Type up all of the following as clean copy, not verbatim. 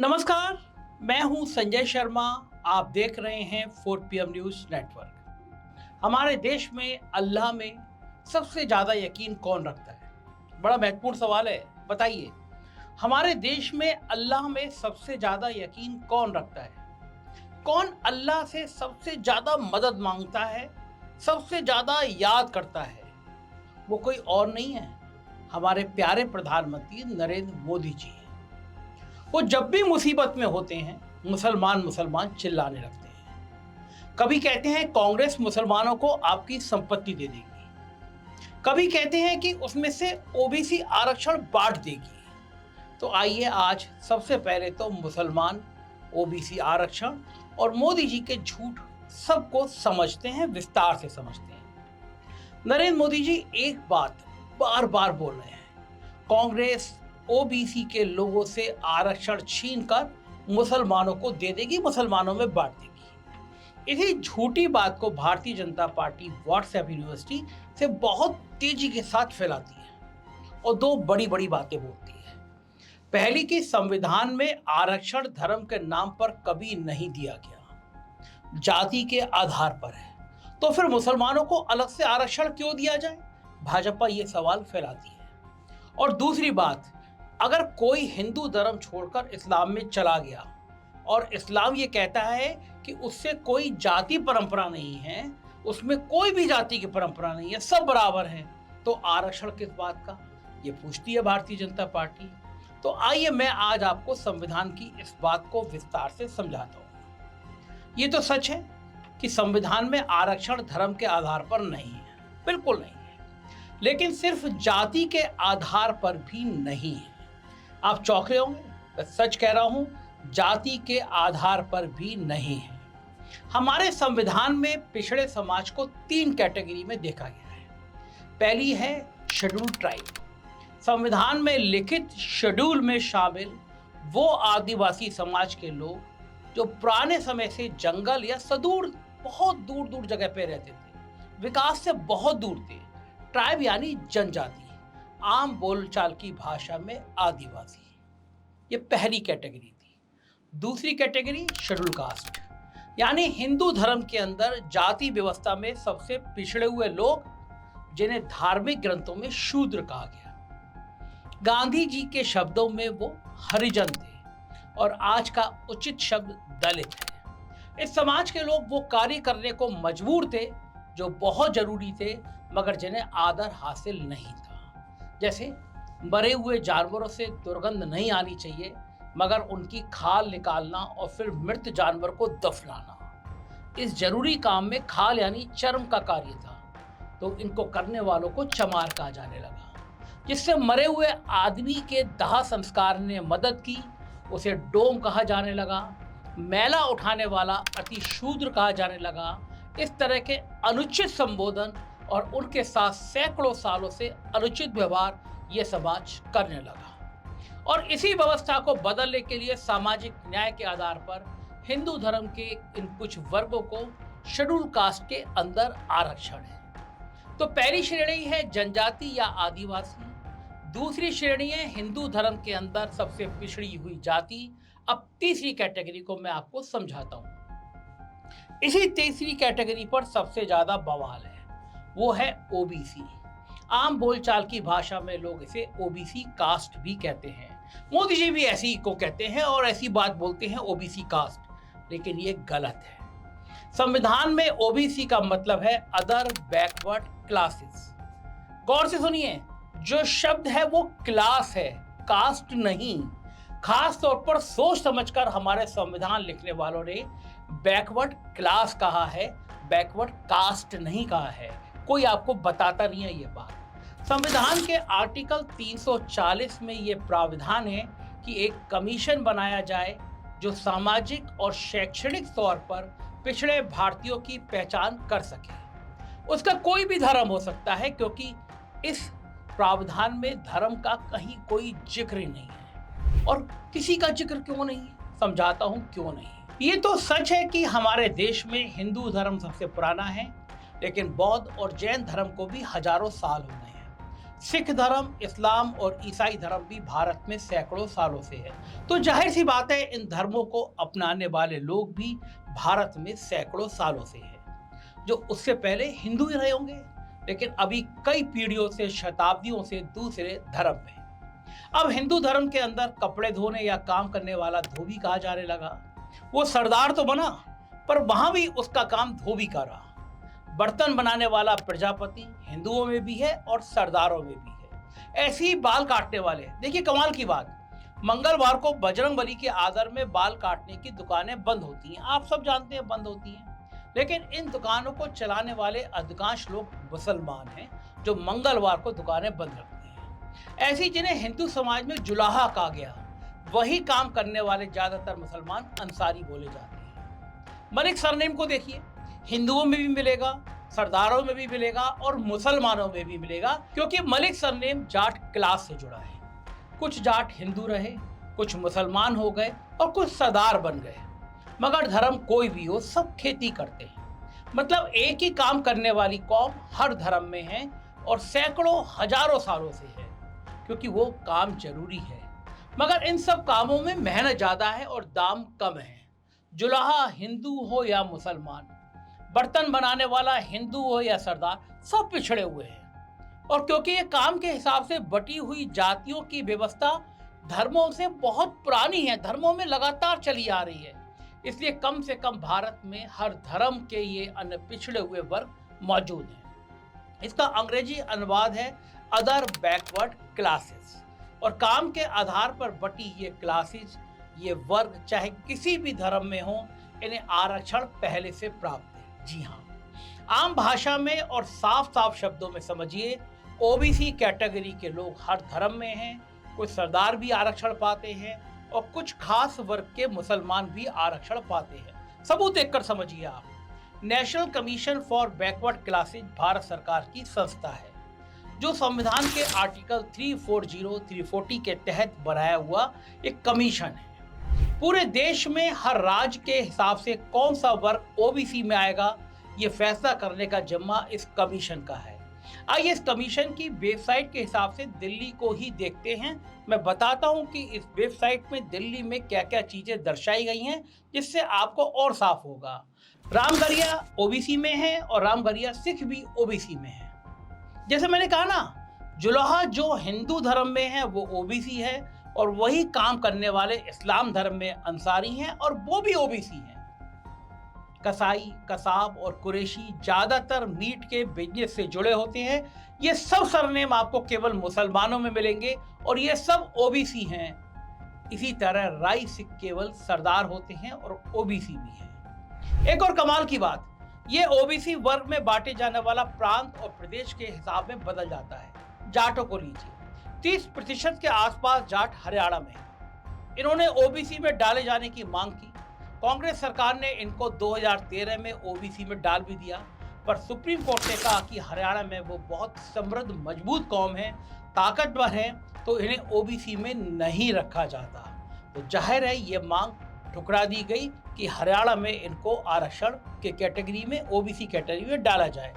नमस्कार, मैं हूं संजय शर्मा। आप देख रहे हैं 4 PM न्यूज़ नेटवर्क। हमारे देश में अल्लाह में सबसे ज़्यादा यकीन कौन रखता है? बड़ा महत्वपूर्ण सवाल है, बताइए। हमारे देश में अल्लाह में सबसे ज़्यादा यकीन कौन रखता है? कौन अल्लाह से सबसे ज़्यादा मदद मांगता है, सबसे ज़्यादा याद करता है? वो कोई और नहीं है, हमारे प्यारे प्रधानमंत्री नरेंद्र मोदी जी हैं। वो जब भी मुसीबत में होते हैं, मुसलमान मुसलमान चिल्लाने लगते हैं। कभी कहते हैं कांग्रेस मुसलमानों को आपकी संपत्ति दे देगी, कभी कहते हैं कि उसमें से ओबीसी आरक्षण बांट देगी। तो आइए आज सबसे पहले तो मुसलमान, ओबीसी आरक्षण और मोदी जी के झूठ सबको समझते हैं, विस्तार से समझते हैं। नरेंद्र मोदी जी एक बात बार बार बोल रहे हैं, कांग्रेस ओबीसी के लोगों से आरक्षण छीनकर मुसलमानों को दे देगी, मुसलमानों में बांट देगी। इसी झूठी बात को Bharatiya Janata party WhatsApp university से बहुत तेजी के साथ फैलाती है और दो बड़ी बड़ी बातें बोलती है। पहली कि संविधान में आरक्षण धर्म के नाम पर कभी नहीं दिया गया, जाति के आधार पर है, तो फिर मुसलमानों को अलग से आरक्षण क्यों दिया जाए? भाजपा ये सवाल फैलाती है। और दूसरी बात, अगर कोई हिंदू धर्म छोड़कर इस्लाम में चला गया और इस्लाम ये कहता है कि उससे कोई जाति परंपरा नहीं है, उसमें कोई भी जाति की परंपरा नहीं है, सब बराबर हैं, तो आरक्षण किस बात का? ये पूछती है भारतीय जनता पार्टी। तो आइए मैं आज आपको संविधान की इस बात को विस्तार से समझाता हूँ। ये तो सच है कि संविधान में आरक्षण धर्म के आधार पर नहीं है, बिल्कुल नहीं है, लेकिन सिर्फ जाति के आधार पर भी नहीं है। आप चौंके होंगे, मैं सच कह रहा हूं, जाति के आधार पर भी नहीं है। हमारे संविधान में पिछड़े समाज को 3 कैटेगरी में देखा गया है। पहली है शेड्यूल ट्राइब। संविधान में लिखित शेड्यूल में शामिल वो आदिवासी समाज के लोग जो पुराने समय से जंगल या सुदूर, बहुत दूर दूर जगह पे रहते थे, विकास से बहुत दूर थे। ट्राइब यानी जनजाति, आम बोलचाल की भाषा में आदिवासी। ये पहली कैटेगरी थी। दूसरी कैटेगरी शेड्यूल कास्ट, यानी हिंदू धर्म के अंदर जाति व्यवस्था में सबसे पिछड़े हुए लोग, जिन्हें धार्मिक ग्रंथों में शूद्र कहा गया। गांधी जी के शब्दों में वो हरिजन थे और आज का उचित शब्द दलित है। इस समाज के लोग वो कार्य करने को मजबूर थे जो बहुत जरूरी थे, मगर जिन्हें आदर हासिल नहीं था। जैसे मरे हुए जानवरों से दुर्गंध नहीं आनी चाहिए, मगर उनकी खाल निकालना और फिर मृत जानवर को दफनाना। इस जरूरी काम में खाल यानी चर्म का कार्य था, तो इनको करने वालों को चमार कहा जाने लगा। जिससे मरे हुए आदमी के दाह संस्कार ने मदद की, उसे डोम कहा जाने लगा। मैला उठाने वाला अति शूद्र कहा जाने लगा। इस तरह के अनुचित संबोधन और उनके साथ सैकड़ों सालों से अनुचित व्यवहार ये समाज करने लगा। और इसी व्यवस्था को बदलने के लिए सामाजिक न्याय के आधार पर हिंदू धर्म के इन कुछ वर्गों को शेड्यूल कास्ट के अंदर आरक्षण है। तो पहली श्रेणी है जनजाति या आदिवासी, दूसरी श्रेणी है हिंदू धर्म के अंदर सबसे पिछड़ी हुई जाति। अब तीसरी कैटेगरी को मैं आपको समझाता हूं। इसी तीसरी कैटेगरी पर सबसे ज्यादा बवाल है, वो है ओबीसी। आम बोलचाल की भाषा में लोग इसे ओबीसी कास्ट भी कहते हैं। मोदी जी भी ऐसी को कहते हैं और ऐसी बात बोलते हैं ओबीसी कास्ट, लेकिन ये गलत है। संविधान में ओबीसी का मतलब है अदर बैकवर्ड क्लासेस। गौर से सुनिए, जो शब्द है वो क्लास है, कास्ट नहीं। खास तौर पर सोच समझकर हमारे संविधान लिखने वालों ने बैकवर्ड क्लास कहा है, बैकवर्ड कास्ट नहीं कहा है। कोई आपको बताता नहीं है ये बात। संविधान के आर्टिकल 340 में ये प्रावधान है कि एक कमीशन बनाया जाए जो सामाजिक और शैक्षणिक तौर पर पिछड़े भारतीयों की पहचान कर सके। उसका कोई भी धर्म हो सकता है, क्योंकि इस प्रावधान में धर्म का कहीं कोई जिक्र ही नहीं है। और किसी का जिक्र क्यों नहीं है, समझाता हूं क्यों नहीं। ये तो सच है कि हमारे देश में हिंदू धर्म सबसे पुराना है, लेकिन बौद्ध और जैन धर्म को भी हजारों साल हो गए हैं। सिख धर्म, इस्लाम और ईसाई धर्म भी भारत में सैकड़ों सालों से है। तो जाहिर सी बात है, इन धर्मों को अपनाने वाले लोग भी भारत में सैकड़ों सालों से हैं। जो उससे पहले हिंदू ही रहे होंगे, लेकिन अभी कई पीढ़ियों से, शताब्दियों से दूसरे धर्म में। अब हिंदू धर्म के अंदर कपड़े धोने या काम करने वाला धोबी कहा जाने लगा। वो सरदार तो बना, पर वहां भी उसका काम धोबी का रहा। बर्तन बनाने वाला प्रजापति हिंदुओं में भी है और सरदारों में भी है। ऐसे ही बाल काटने वाले, देखिए कमाल की बात, मंगलवार को बजरंगबली के आदर में बाल काटने की दुकानें बंद होती हैं। आप सब जानते हैं बंद होती हैं, लेकिन इन दुकानों को चलाने वाले अधिकांश लोग मुसलमान हैं जो मंगलवार को दुकानें बंद रखते हैं। ऐसी जिन्हें हिंदू समाज में जुलाहा कहा गया, वही काम करने वाले ज्यादातर मुसलमान अंसारी बोले जाते हैं। मलिक सरनेम को देखिए, हिंदुओं में भी मिलेगा, सरदारों में भी मिलेगा और मुसलमानों में भी मिलेगा, क्योंकि मलिक सरनेम जाट क्लास से जुड़ा है। कुछ जाट हिंदू रहे, कुछ मुसलमान हो गए और कुछ सरदार बन गए, मगर धर्म कोई भी हो, सब खेती करते हैं। मतलब एक ही काम करने वाली कौम हर धर्म में है और सैकड़ों हजारों सालों से है, क्योंकि वो काम जरूरी है। मगर इन सब कामों में मेहनत ज्यादा है और दाम कम है। जुलाहा हिंदू हो या मुसलमान, बर्तन बनाने वाला हिंदू हो या सरदार, सब पिछड़े हुए हैं। और क्योंकि ये काम के हिसाब से बटी हुई जातियों की व्यवस्था धर्मों से बहुत पुरानी है, धर्मों में लगातार चली आ रही है, इसलिए कम से कम भारत में हर धर्म के ये अन्य पिछड़े हुए वर्ग मौजूद हैं। इसका अंग्रेजी अनुवाद है अदर बैकवर्ड क्लासेस। और काम के आधार पर बटी ये क्लासेस, ये वर्ग, चाहे किसी भी धर्म में हो, इन्हें आरक्षण पहले से प्राप्त है। जी हाँ, आम भाषा में और साफ साफ शब्दों में समझिए, ओबीसी कैटेगरी के लोग हर धर्म में हैं। कुछ सरदार भी आरक्षण पाते हैं और कुछ खास वर्ग के मुसलमान भी आरक्षण पाते हैं। सबूत देखकर समझिए आप। National commission for backward classes Bharat सरकार की संस्था है, जो संविधान के आर्टिकल 340, 340 के तहत बनाया हुआ एक कमीशन है। पूरे देश में हर राज्य के हिसाब से कौन सा वर्ग ओबीसी में आएगा, ये फैसला करने का जिम्मा इस कमीशन का है। आइए इस कमीशन की वेबसाइट के हिसाब से दिल्ली को ही देखते हैं। मैं बताता हूं कि इस वेबसाइट में दिल्ली में क्या क्या चीजें दर्शाई गई हैं, जिससे आपको और साफ होगा। रामगढ़िया ओबीसी में है और रामगढ़िया सिख भी ओबीसी में है। जैसे मैंने कहा ना, जुलाहा जो हिंदू धर्म में है वो ओबीसी है, और वही काम करने वाले इस्लाम धर्म में अंसारी हैं और वो भी ओबीसी हैं। कसाई, कसाब और कुरैशी ज्यादातर मीट के बिजनेस से जुड़े होते हैं। ये सब सरनेम आपको केवल मुसलमानों में मिलेंगे और ये सब ओबीसी हैं। इसी तरह राई सिख केवल सरदार होते हैं और ओबीसी भी हैं। एक और कमाल की बात, ये ओबीसी वर्ग में बांटे जाने वाला प्रांत और प्रदेश के हिसाब में बदल जाता है। जाटों को लीजिए, 30% के आसपास जाट हरियाणा में हैं। इन्होंने ओबीसी में डाले जाने की मांग की। कांग्रेस सरकार ने इनको 2013 में ओबीसी में डाल भी दिया, पर सुप्रीम कोर्ट ने कहा कि हरियाणा में वो बहुत समृद्ध मजबूत कौम है, ताकतवर है, तो इन्हें ओबीसी में नहीं रखा जाता। तो जाहिर है ये मांग ठुकरा दी गई कि हरियाणा में इनको आरक्षण के कैटेगरी में, ओबीसी कैटेगरी में डाला जाए।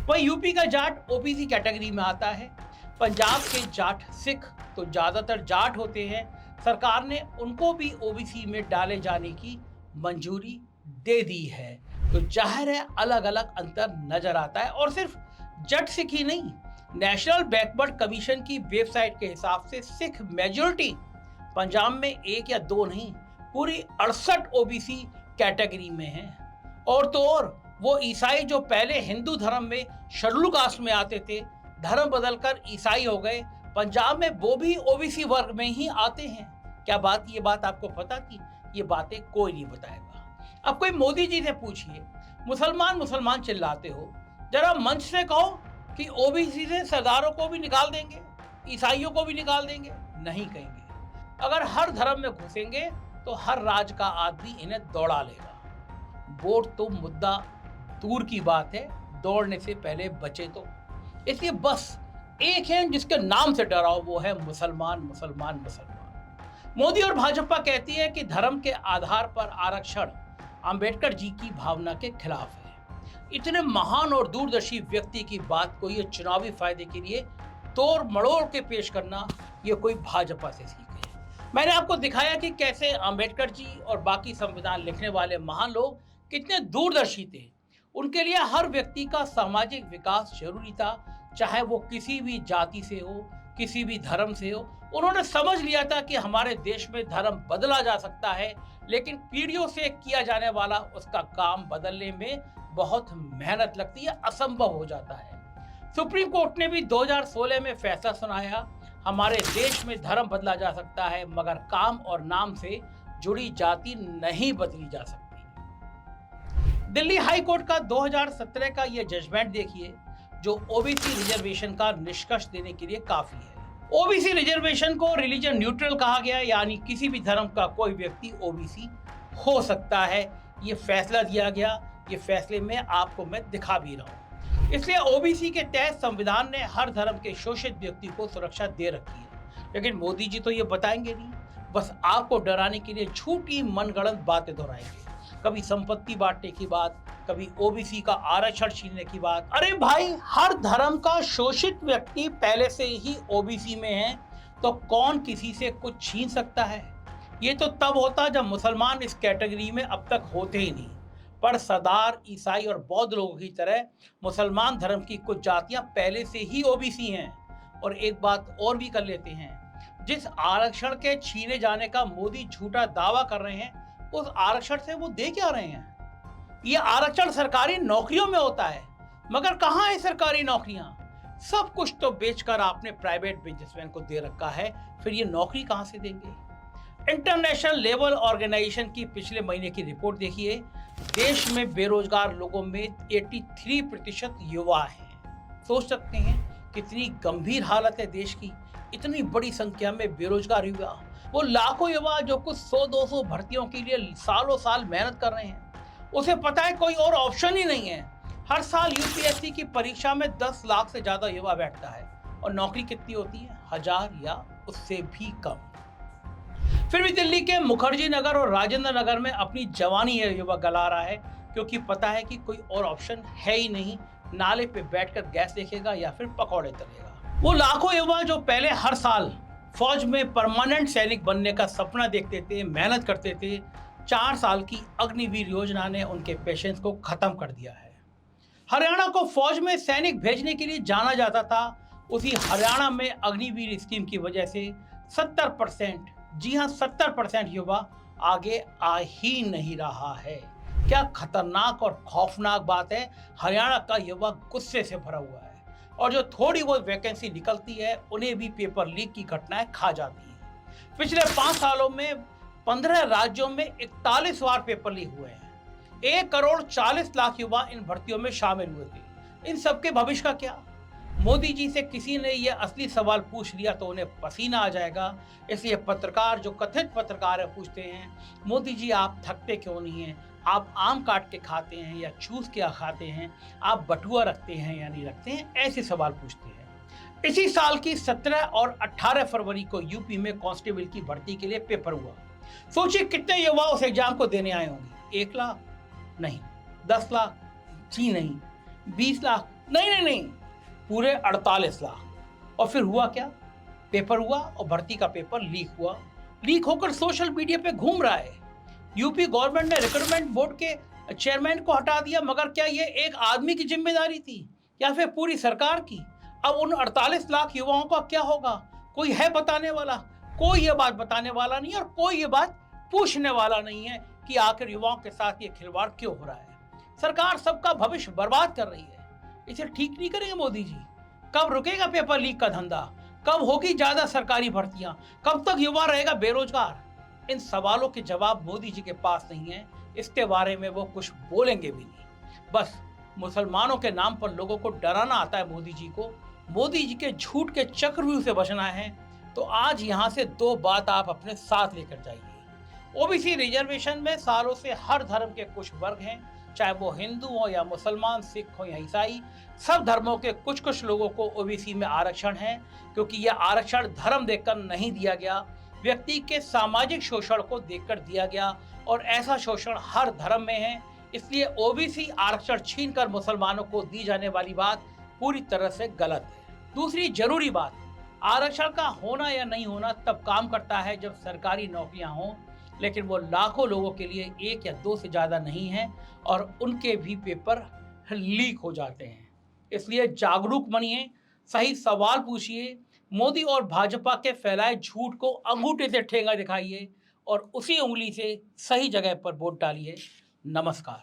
वहीं यूपी का जाट ओबीसी कैटेगरी में आता है। पंजाब के जाट सिख तो ज़्यादातर जाट होते हैं, सरकार ने उनको भी ओबीसी में डाले जाने की मंजूरी दे दी है। तो जाहिर है अलग अलग अंतर नजर आता है। और सिर्फ जट सिख ही नहीं, नेशनल बैकवर्ड कमीशन की वेबसाइट के हिसाब से सिख मेजॉरिटी पंजाब में 1 या 2 नहीं, पूरी 68 ओबीसी कैटेगरी में है। और तो और वो ईसाई जो पहले हिंदू धर्म में शेड्यूल कास्ट में आते थे, धर्म बदलकर ईसाई हो गए, पंजाब में वो भी ओबीसी वर्ग में ही आते हैं। क्या बात, ये बात आपको पता थी? ये बातें कोई नहीं बताएगा। अब कोई मोदी जी से पूछिए, मुसलमान मुसलमान चिल्लाते हो, जरा मंच से कहो कि ओबीसी से सरदारों को भी निकाल देंगे, ईसाइयों को भी निकाल देंगे, नहीं कहेंगे। अगर हर धर्म में घुसेंगे तो हर राज्य का आदमी इन्हें दौड़ा लेगा। वोट तो मुद्दा दूर की बात है, दौड़ने से पहले बचे तो। इसलिए बस एक है जिसके नाम से डराओ, वो है मुसलमान मुसलमान मुसलमान। मोदी और भाजपा कहती है कि धर्म के आधार पर आरक्षण अंबेडकर जी की भावना के खिलाफ है। इतने महान और दूरदर्शी व्यक्ति की बात को ये चुनावी फायदे के लिए तोड़ मड़ोड़ के पेश करना ये कोई भाजपा से सीख है। मैंने आपको दिखाया कि कैसे अंबेडकर जी और बाकी संविधान लिखने वाले महान लोग कितने दूरदर्शी थे। उनके लिए हर व्यक्ति का सामाजिक विकास जरूरी था, चाहे वो किसी भी जाति से हो, किसी भी धर्म से हो। उन्होंने समझ लिया था कि हमारे देश में धर्म बदला जा सकता है, लेकिन पीढ़ियों से किया जाने वाला उसका काम बदलने में बहुत मेहनत लगती है, असंभव हो जाता है। सुप्रीम कोर्ट ने भी 2016 में फैसला सुनाया, हमारे देश में धर्म बदला जा सकता है मगर काम और नाम से जुड़ी जाति नहीं बदली जा सकती। दिल्ली हाई कोर्ट का 2017 का यह जजमेंट देखिए, जो ओबीसी रिजर्वेशन का निष्कर्ष देने के लिए काफी है। ओबीसी रिजर्वेशन को रिलीजन न्यूट्रल कहा गया, यानी किसी भी धर्म का कोई व्यक्ति ओबीसी हो सकता है। ये फैसला दिया गया, ये फैसले में आपको मैं दिखा भी रहा हूँ। इसलिए ओबीसी के तहत संविधान ने हर धर्म के शोषित व्यक्ति को सुरक्षा दे रखी है। लेकिन मोदी जी तो ये बताएंगे नहीं, बस आपको डराने के लिए झूठी मनगढ़ंत बातें दोहराएंगे। कभी संपत्ति बांटने की बात, कभी ओबीसी का आरक्षण छीनने की बात। अरे भाई, हर धर्म का शोषित व्यक्ति पहले से ही ओबीसी में है, तो कौन किसी से कुछ छीन सकता है? ये तो तब होता जब मुसलमान इस कैटेगरी में अब तक होते ही नहीं। पर सरदार, ईसाई और बौद्ध लोगों की तरह मुसलमान धर्म की कुछ जातियां पहले से ही ओबीसी हैं। और एक बात और भी कर लेते हैं, जिस आरक्षण के छीने जाने का मोदी झूठा दावा कर रहे हैं, उस आरक्षण से वो दे क्या रहे हैं? ये आरक्षण सरकारी नौकरियों में होता है, मगर कहाँ है सरकारी नौकरियां? सब कुछ तो बेचकर आपने प्राइवेट बिजनेसमैन को दे रखा है, फिर ये नौकरी कहां से देंगे? इंटरनेशनल लेबर ऑर्गेनाइजेशन की पिछले महीने की रिपोर्ट देखिए, देश में बेरोजगार लोगों में 83% युवा हैं। सोच सकते हैं कितनी गंभीर हालत है देश की, इतनी बड़ी संख्या में बेरोजगार युवा। वो लाखों युवा जो कुछ 100-200 भर्तियों के लिए सालों साल मेहनत कर रहे हैं, उसे पता है कोई और ऑप्शन ही नहीं है। हर साल यूपीएससी की परीक्षा में 10 लाख से ज्यादा युवा बैठता है, और नौकरी कितनी होती है? 1000 या उससे भी कम। फिर भी दिल्ली के मुखर्जी नगर और राजेंद्र नगर में अपनी जवानी ये युवा गला रहा है, क्योंकि पता है कि कोई और ऑप्शन है ही नहीं। नाले पे बैठकर गैस देखेगा या फिर पकौड़े तलेगा। वो लाखों युवा जो पहले हर साल फौज में परमानेंट सैनिक बनने का सपना देखते थे, मेहनत करते थे, 4 साल की अग्निवीर योजना ने उनके पेशेंस को खत्म कर दिया है। हरियाणा को फौज में सैनिक भेजने के लिए जाना जाता था, उसी हरियाणा में अग्निवीर स्कीम की वजह से 70%, जी हाँ 70% युवा आगे आ ही नहीं रहा है। क्या खतरनाक और खौफनाक बात है। हरियाणा का युवा गुस्से से भरा हुआ है, और जो थोड़ी बहुत वैकेंसी निकलती है उन्हें भी पेपर लीक की घटनाएं खा जाती है। पिछले 5 सालों में 15 राज्यों में 41 बार पेपर लीक हुए हैं। 1,40,00,000 युवा इन भर्तियों में शामिल हुए थे। इन सबके भविष्य का क्या? मोदी जी से किसी ने यह असली सवाल पूछ लिया तो उन्हें पसीना आ जाएगा। इसलिए पत्रकार, जो कथित पत्रकार है, पूछते हैं, मोदी जी आप थकते क्यों नहीं हैं? आप आम काट के खाते हैं या चूस के खाते हैं? आप बटुआ रखते हैं या नहीं रखते हैं? ऐसे सवाल पूछते हैं। इसी साल की 17 और 18 फरवरी को यूपी में कांस्टेबल की भर्ती के लिए पेपर हुआ। सोचिए कितने युवा उस एग्जाम को देने आए होंगे। 1 लाख नहीं, 10 लाख जी नहीं, 20 लाख नहीं, पूरे 48 लाख। और फिर हुआ क्या? पेपर हुआ और भर्ती का पेपर लीक हुआ। लीक होकर सोशल मीडिया पे घूम रहा है। यूपी गवर्नमेंट ने रिक्रूटमेंट बोर्ड के चेयरमैन को हटा दिया, मगर क्या ये एक आदमी की जिम्मेदारी थी या फिर पूरी सरकार की? अब उन 48 लाख युवाओं का क्या होगा? कोई है बताने वाला? कोई ये बात बताने वाला नहीं, और कोई ये बात पूछने वाला नहीं है कि आखिर युवाओं के साथ ये खिलवाड़ क्यों हो रहा है। सरकार सबका भविष्य बर्बाद कर रही है। इसे ठीक नहीं करेंगे मोदी जी? कब रुकेगा पेपर लीक का धंधा? कब होगी ज्यादा सरकारी भर्तियां? कब तक युवा रहेगा बेरोजगार? इन सवालों के जवाब मोदी जी के पास नहीं है। इसके बारे में वो कुछ बोलेंगे भी नहीं। बस मुसलमानों के नाम पर लोगों को डराना आता है मोदी जी को। मोदी जी के झूठ के चक्रव्यूह से बचना है तो आज यहाँ से 2 बात आप अपने साथ लेकर जाइए। ओबीसी रिजर्वेशन में सालों से हर धर्म के कुछ वर्ग हैं, चाहे वो हिंदू हो या मुसलमान, सिख हो या ईसाई, सब धर्मों के कुछ कुछ लोगों को ओबीसी में आरक्षण है, क्योंकि यह आरक्षण धर्म देखकर नहीं दिया गया, व्यक्ति के सामाजिक शोषण को देखकर दिया गया, और ऐसा शोषण हर धर्म में है। इसलिए ओबीसी आरक्षण छीनकर मुसलमानों को दी जाने वाली बात पूरी तरह से गलत है। दूसरी जरूरी बात, आरक्षण का होना या नहीं होना तब काम करता है जब सरकारी नौकरियां हों, लेकिन वो लाखों लोगों के लिए एक या दो से ज़्यादा नहीं है और उनके भी पेपर लीक हो जाते हैं। इसलिए जागरूक बनिए, सही सवाल पूछिए, मोदी और भाजपा के फैलाए झूठ को अंगूठे से ठेंगा दिखाइए और उसी उंगली से सही जगह पर वोट डालिए। नमस्कार।